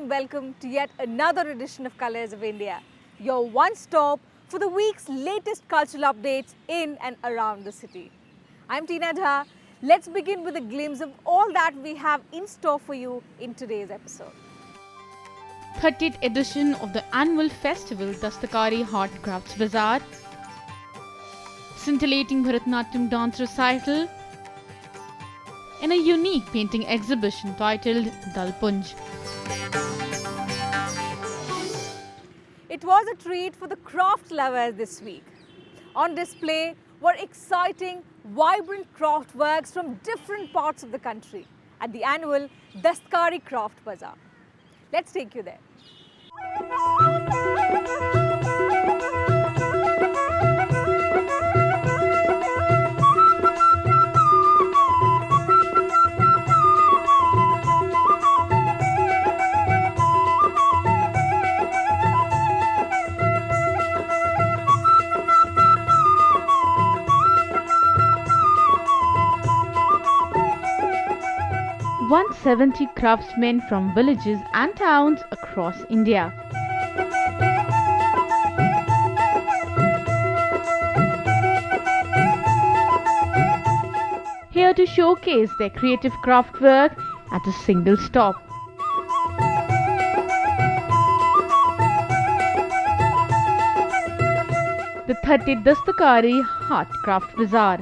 warm welcome to yet another edition of Colors of India, your one stop for the week's latest cultural updates in and around the city. I'm Tina Jha. Let's begin with a glimpse of all that we have in store for you in today's episode. 30th edition of the annual festival Dastakari Art Crafts Bazaar, scintillating Bharatanatyam dance recital, and a unique painting exhibition titled Dalpunj. It was a treat for the craft lovers this week. On display were exciting, vibrant craft works from different parts of the country at the annual Dastkari Craft Bazaar. Let's take you there. 170 craftsmen from villages and towns across India. Here to showcase their creative craft work at a single stop. The 30th Dastakari Art Craft Bazaar.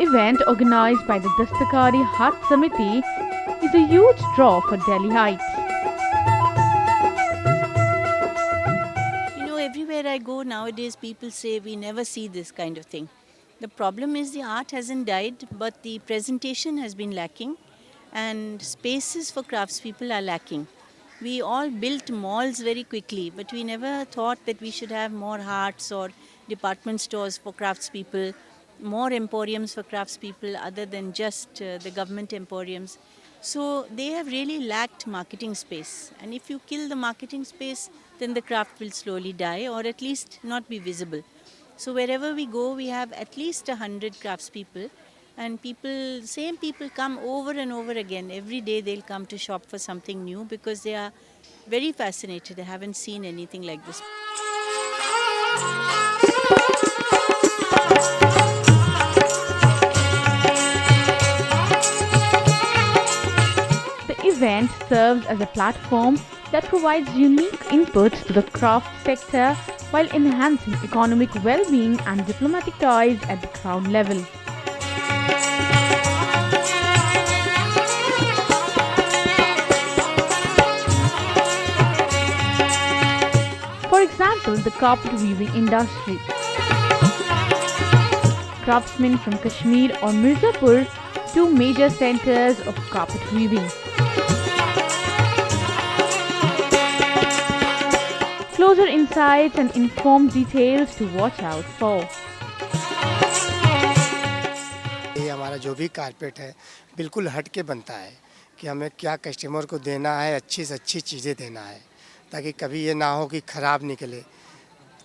Event organized by the Dastakari Hath Samiti is a huge draw for Delhiites. Everywhere I go nowadays, people say we never see this kind of thing. The problem is the art hasn't died, but the presentation has been lacking, and spaces for craftspeople are lacking. We all built malls very quickly, but we never thought that we should have more arts or department stores for craftspeople, more emporiums for craftspeople other than just the government emporiums. So they have really lacked marketing space. And if you kill the marketing space, then the craft will slowly die or at least not be visible. So wherever we go, we have at least 100 craftspeople. And same people come over and over again. Every day they'll come to shop for something new because they are very fascinated. They haven't seen anything like this. The event serves as a platform that provides unique inputs to the craft sector while enhancing economic well-being and diplomatic ties at the ground level. For example, the carpet weaving industry. Craftsmen from Kashmir or Mirzapur, two major centers of carpet weaving. Closer insights and informed details to watch out for. ये हमारा जो भी carpet है बिल्कुल हट के बनता है कि हमें क्या कस्टमर को देना है, अच्छी से अच्छी चीज़ें देना है ताकि कभी ये ना हो कि ख़राब निकले।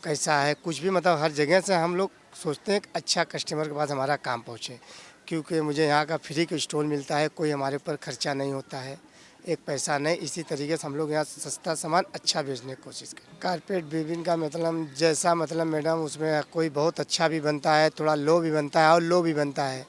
कैसा है कुछ भी मतलब हर जगह से हम लोग सोचते हैं कि अच्छा कस्टमर के पास हमारा काम पहुँचे, क्योंकि मुझे यहाँ का फ्री का स्टॉल मिलता है, कोई हमारे ऊपर खर्चा नहीं होता है, एक पैसा नहीं। इसी तरीके से हम लोग यहाँ सस्ता सामान अच्छा बेचने की कोशिश करें। कारपेट वीविंग का मतलब जैसा मतलब मैडम उसमें कोई बहुत अच्छा भी बनता है, थोड़ा लो भी बनता है और लो भी बनता है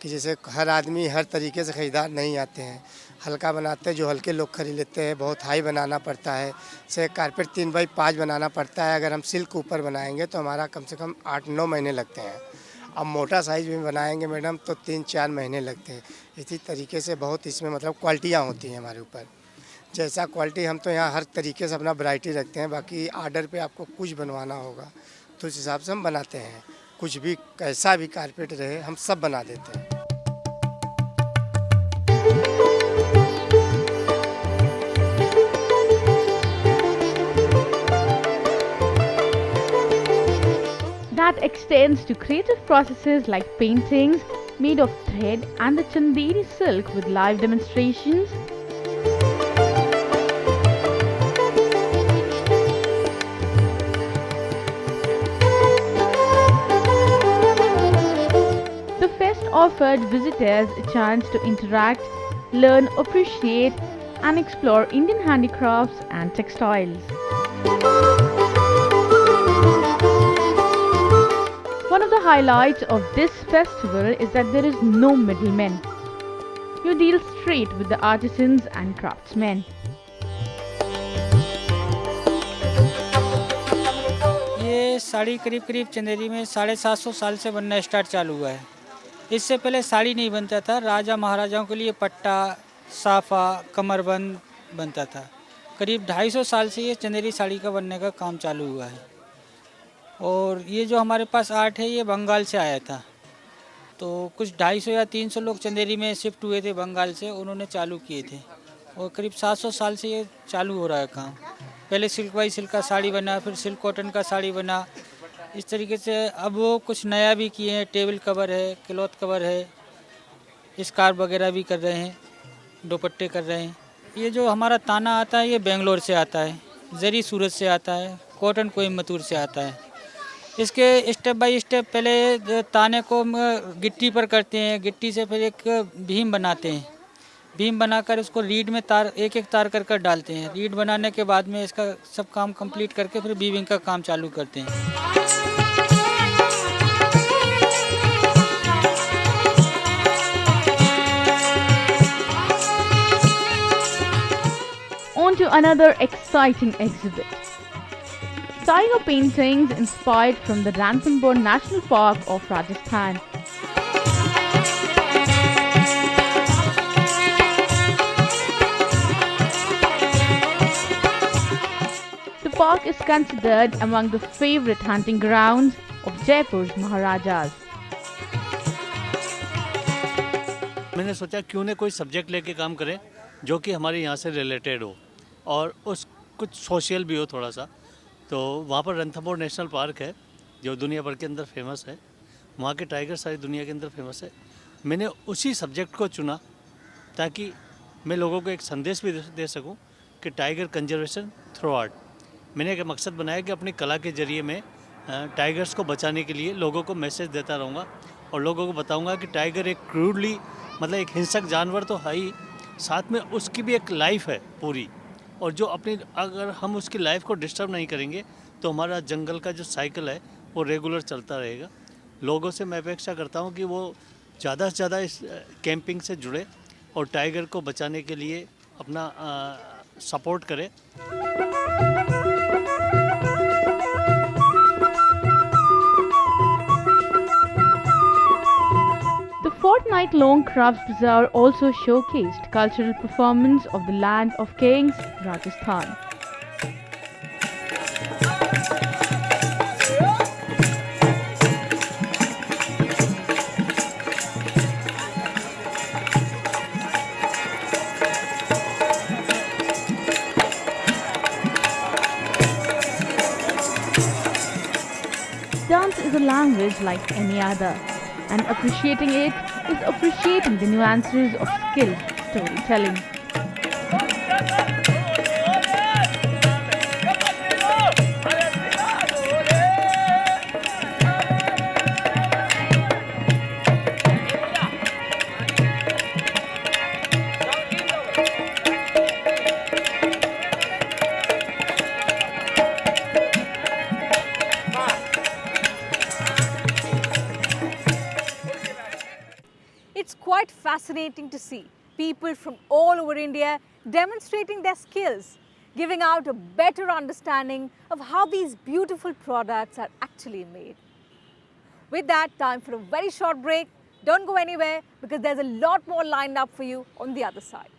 कि जैसे हर आदमी हर तरीके से ख़रीदार नहीं आते हैं। हल्का बनाते हैं जो हल्के लोग खरीद लेते हैं, बहुत हाई बनाना पड़ता है। से कारपेट 3x5 बनाना पड़ता है। अगर हम सिल्क ऊपर बनाएंगे तो हमारा कम से कम 8-9 महीने लगते हैं। अब मोटा साइज़ में बनाएंगे मैडम तो 3-4 महीने लगते हैं। इसी तरीके से बहुत इसमें मतलब क्वालिटियाँ होती हैं हमारे ऊपर। जैसा क्वालिटी हम तो यहाँ हर तरीके से अपना वैरायटी रखते हैं। बाकी आर्डर पे आपको कुछ बनवाना होगा तो उस हिसाब से हम बनाते हैं। कुछ भी कैसा भी कारपेट रहे हम सब बना देते हैं। That extends to creative processes like paintings made of thread and the Chanderi silk with live demonstrations. offered visitors a chance to interact, learn, appreciate, and explore Indian handicrafts and textiles. One of the highlights of this festival is that there is no middlemen. You deal straight with the artisans and craftsmen. ये साड़ी करीब करीब चंदेरी में 750 साल से बनना start चालू हुआ है। इससे पहले साड़ी नहीं बनता था, राजा महाराजाओं के लिए पट्टा, साफा, कमरबंद बनता था। करीब 250 साल से ये चंदेरी साड़ी का बनने का काम चालू हुआ है। और ये जो हमारे पास आर्ट है ये बंगाल से आया था। तो कुछ 250 या 300 लोग चंदेरी में शिफ्ट हुए थे बंगाल से, उन्होंने चालू किए थे। और करीब 700 साल से ये चालू हो रहा है काम। पहले सिल्क बाई सिल्क का साड़ी बना, फिर सिल्क कॉटन का साड़ी बना। इस तरीके से अब वो कुछ नया भी किए हैं, टेबल कवर है, क्लॉथ कवर है, स्कार्फ वगैरह भी कर रहे हैं, दुपट्टे कर रहे हैं। ये जो हमारा ताना आता है ये बेंगलोर से आता है, जरी सूरत से आता है, कॉटन कोयम्बतूर से आता है। इसके स्टेप बाय स्टेप पहले ताने को गिट्टी पर करते हैं, गिट्टी से फिर एक भीम बनाते हैं, भीम बनाकर उसको रीड में तार एक एक तार कर डालते हैं। रीड बनाने के बाद में इसका सब काम कंप्लीट करके फिर वीविंग का काम चालू करते हैं। On to another exciting exhibit. Tiger paintings inspired from the Ranthambore National Park of Rajasthan. The park is considered among the favorite hunting grounds of Jaipur's Maharajas. मैंने सोचा क्यों न कोई सब्जेक्ट लेके काम करें जो कि हमारे यहाँ से रिलेटेड हो और उस कुछ सोशल भी हो थोड़ा सा। तो वहाँ पर रणथंभौर नेशनल पार्क है जो दुनिया भर के अंदर फेमस है, वहाँ के टाइगर सारी दुनिया के अंदर फेमस है। मैंने उसी सब्जेक्ट को चुना ताकि मैं लोगों को एक संदेश भी दे सकूं कि टाइगर कंजर्वेशन थ्रू आर्ट। मैंने एक मकसद बनाया कि अपनी कला के ज़रिए मैं टाइगर्स को बचाने के लिए लोगों को मैसेज देता रहूँगा और लोगों को बताऊँगा कि टाइगर एक क्रूडली मतलब एक हिंसक जानवर तो है ही, साथ में उसकी भी एक लाइफ है पूरी। और जो अपनी अगर हम उसकी लाइफ को डिस्टर्ब नहीं करेंगे तो हमारा जंगल का जो साइकिल है वो रेगुलर चलता रहेगा। लोगों से मैं अपेक्षा करता हूँ कि वो ज़्यादा से ज़्यादा इस कैंपिंग से जुड़े और टाइगर को बचाने के लिए अपना सपोर्ट करें। The fortnight-long Crafts Bazaar also showcased cultural performance of the land of kings, Rajasthan. Dance is a language like any other, and appreciating it is appreciating the nuances of skilled storytelling. It's quite fascinating to see people from all over India demonstrating their skills, giving out a better understanding of how these beautiful products are actually made. With that, time for a very short break. Don't go anywhere because there's a lot more lined up for you on the other side.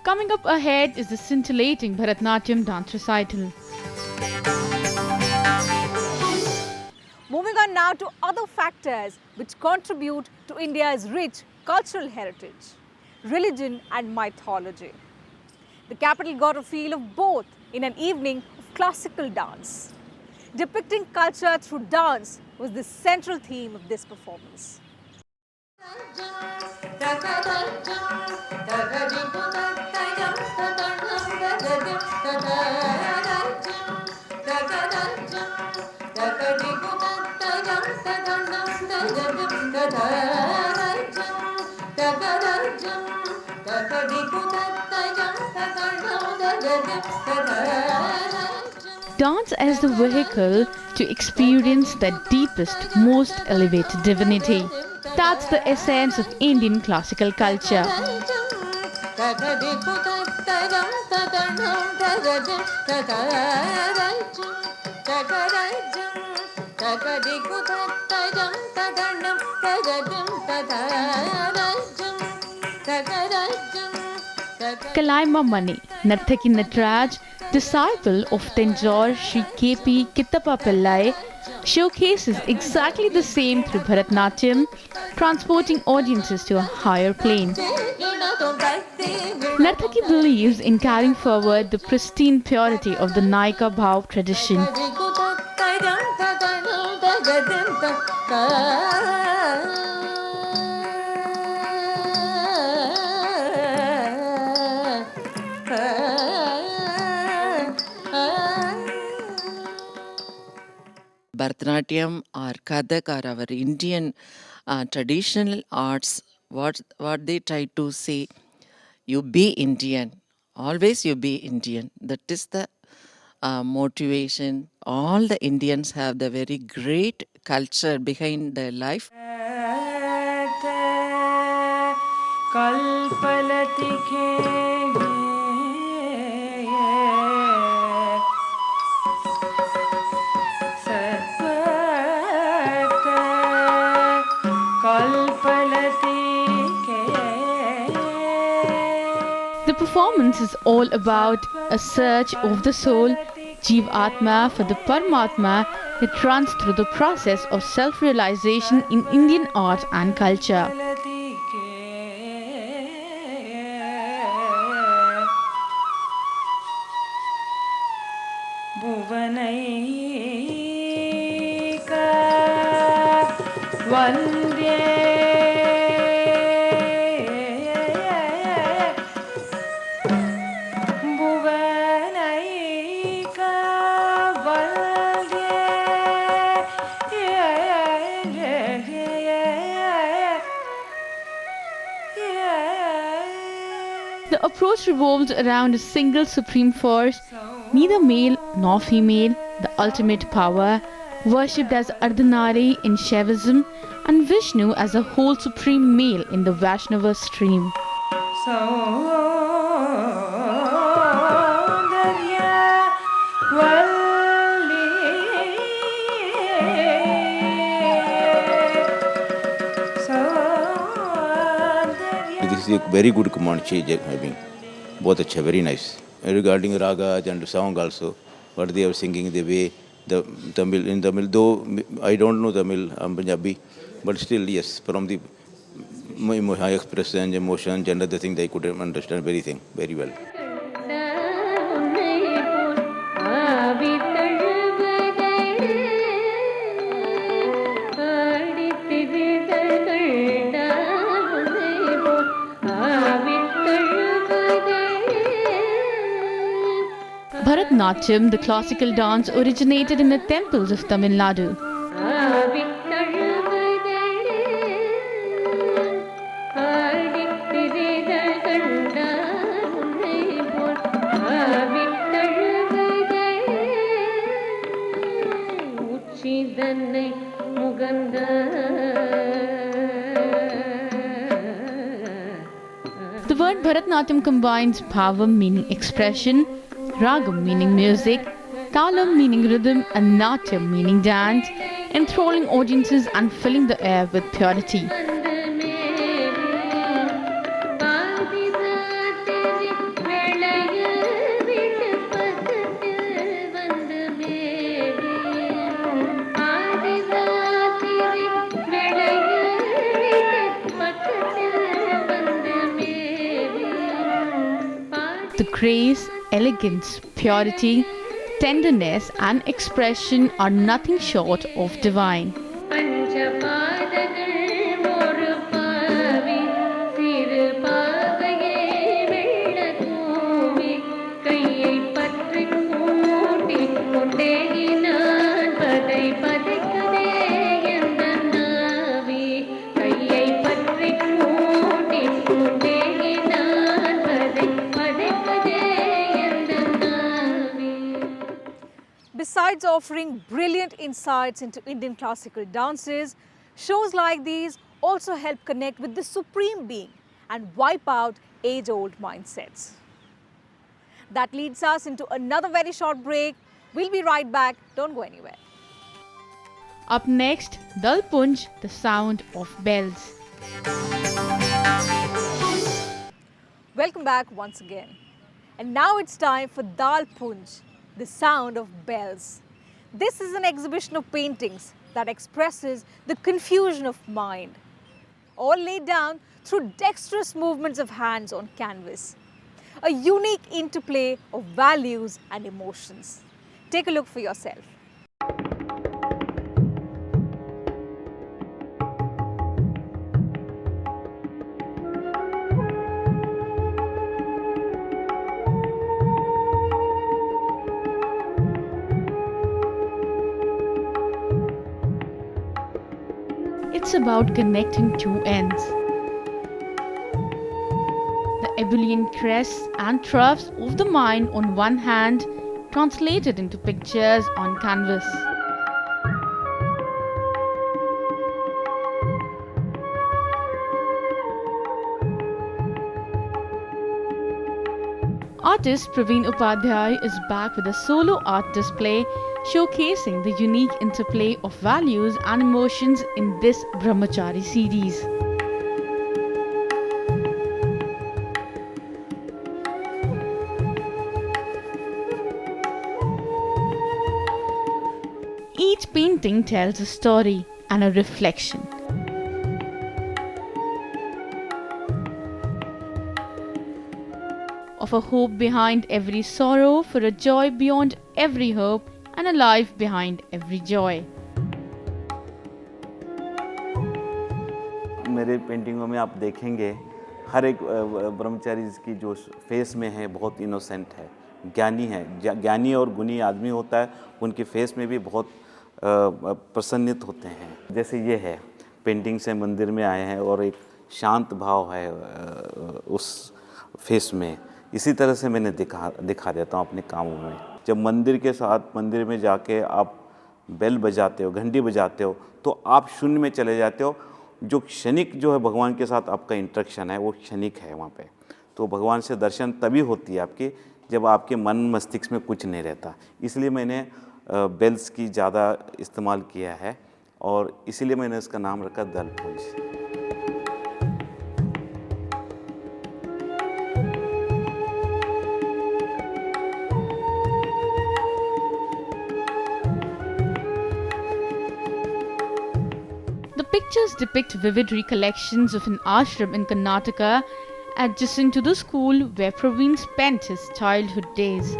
Coming up ahead is the scintillating Bharatnatyam dance recital. Moving on now to other factors which contribute to India's rich cultural heritage, religion and mythology. The capital got a feel of both in an evening of classical dance. Depicting culture through dance was the central theme of this performance. Dance as the vehicle to experience the deepest, most elevated divinity. That's the essence of Indian classical culture. Kalaima Mani, Narthaki Natraj, disciple of Tanjore Sri K.P. Kittappa Pillai, showcases exactly the same through Bharatnatyam, transporting audiences to a higher plane. Narthaki believes in carrying forward the pristine purity of the Naika Bhav tradition. Bharatanatyam or Kathak or our Indian traditional arts, what they try to say, you be Indian, always you be Indian. That is the motivation. All the Indians have the very great culture behind their life. The performance is all about a search of the soul, Jeev Atma, for the Paramatma that runs through the process of self-realization in Indian art and culture. The approach revolves around a single supreme force, neither male nor female, the ultimate power, worshipped as Ardhanari in Shaivism and Vishnu as a whole supreme male in the Vaishnava stream. This is a very good command change having. Both achha, very nice. Regarding ragas and song also, what they are singing, the way, the Tamil, in Tamil, though I don't know Tamil, I'm Punjabi, but still, yes, from the high expression, emotions and other things, I could understand very well. Bharatnatyam, the classical dance, originated in the temples of Tamil Nadu. The word Bharatnatyam combines bhavam meaning expression, ragam meaning music, talam meaning rhythm and natyam meaning dance, enthralling audiences and filling the air with purity. The grace, elegance, purity, tenderness and expression are nothing short of divine. Besides offering brilliant insights into Indian classical dances, shows like these also help connect with the Supreme Being and wipe out age-old mindsets. That leads us into another very short break. We'll be right back. Don't go anywhere. Up next, Dal Punj, the sound of bells. Welcome back once again. And now it's time for Dal Punj, the sound of bells. This is an exhibition of paintings that expresses the confusion of mind, all laid down through dexterous movements of hands on canvas. A unique interplay of values and emotions. Take a look for yourself. It's about connecting two ends. The ebullient crests and troughs of the mind on one hand, translated into pictures on canvas. Artist Praveen Upadhyay is back with a solo art display showcasing the unique interplay of values and emotions in this Brahmachari series. Each painting tells a story and a reflection. Of a hope behind every sorrow, for a joy beyond every hope, and a life behind every joy. मेरे पेंटिंगों में आप देखेंगे हर एक ब्रह्मचारी की जो face में है बहुत इनोसेंट है, ज्ञानी है। ज्ञानी और गुणी आदमी होता है, उनके फेस में भी बहुत प्रसन्नित होते हैं। जैसे ये है, पेंटिंग से मंदिर में आए हैं और एक शांत भाव है उस फेस में। इसी तरह से मैंने दिखा देता हूँ अपने कामों में। जब मंदिर के साथ मंदिर में जाके आप बेल बजाते हो, घंटी बजाते हो, तो आप शून्य में चले जाते हो। जो क्षणिक जो है भगवान के साथ आपका इंटरेक्शन है वो क्षणिक है वहाँ पे। तो भगवान से दर्शन तभी होती है आपकी जब आपके मन मस्तिष्क में कुछ नहीं रहता। इसलिए मैंने बेल्स की ज़्यादा इस्तेमाल किया है और इसीलिए मैंने इसका नाम रखा दल पुंज। The pictures depict vivid recollections of an ashram in Karnataka adjacent to the school where Praveen spent his childhood days.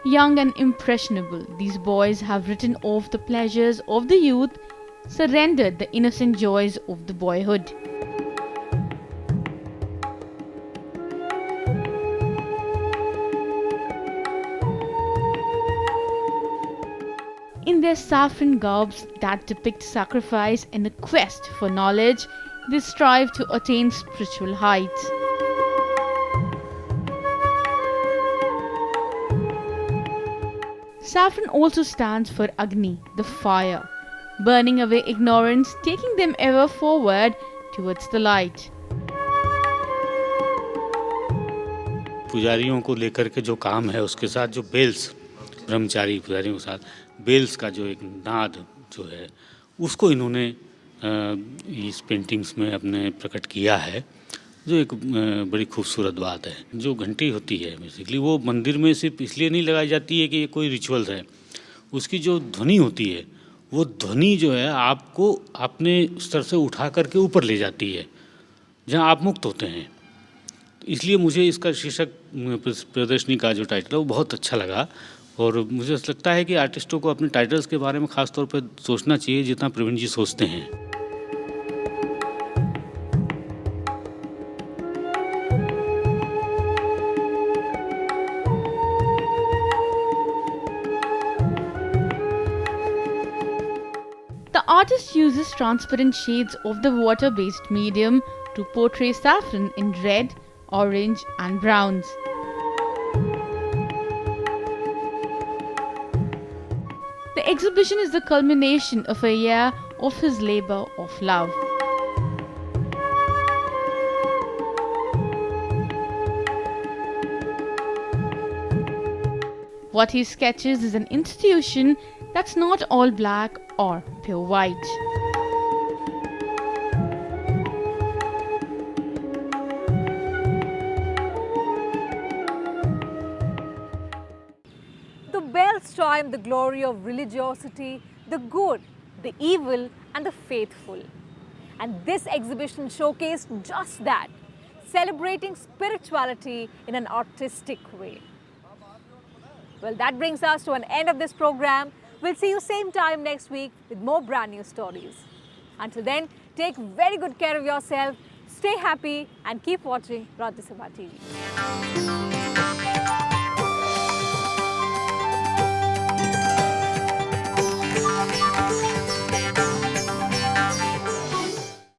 Young and impressionable, these boys have written off the pleasures of the youth, surrendered the innocent joys of the boyhood. In their saffron garbs that depict sacrifice and a quest for knowledge, they strive to attain spiritual heights. Saffron also stands for Agni, the fire, burning away ignorance, taking them ever forward towards the light. पुजारियों को लेकर के जो काम है उसके साथ जो बेल्स, ब्रह्मचारी पुजारियों के साथ बेल्स का जो एक नाद जो है उसको इन्होंने इस पेंटिंग्स में अपने प्रकट किया है, जो एक बड़ी खूबसूरत बात है। जो घंटी होती है बेसिकली वो मंदिर में सिर्फ इसलिए नहीं लगाई जाती है कि ये कोई रिचुअल्स है, उसकी जो ध्वनि होती है वो ध्वनि जो है आपको अपने स्तर से उठा करके ऊपर ले जाती है जहाँ आप मुक्त होते हैं। इसलिए मुझे इसका शीर्षक प्रदर्शनी का जो टाइटल है वो बहुत अच्छा लगा और मुझे लगता है कि आर्टिस्टों को अपने टाइटल्स के बारे में ख़ास तौर पर सोचना चाहिए जितना प्रवीण जी सोचते हैं। The artist uses transparent shades of the water-based medium to portray saffron in red, orange and browns. The exhibition is the culmination of a year of his labor of love. What he sketches is an institution that's not all black or pure white. The bells chime the glory of religiosity, the good, the evil and the faithful. And this exhibition showcased just that, celebrating spirituality in an artistic way. Well, that brings us to an end of this program. We'll see you same time next week with more brand new stories. Until then, take very good care of yourself, stay happy and keep watching Rajya Sabha TV.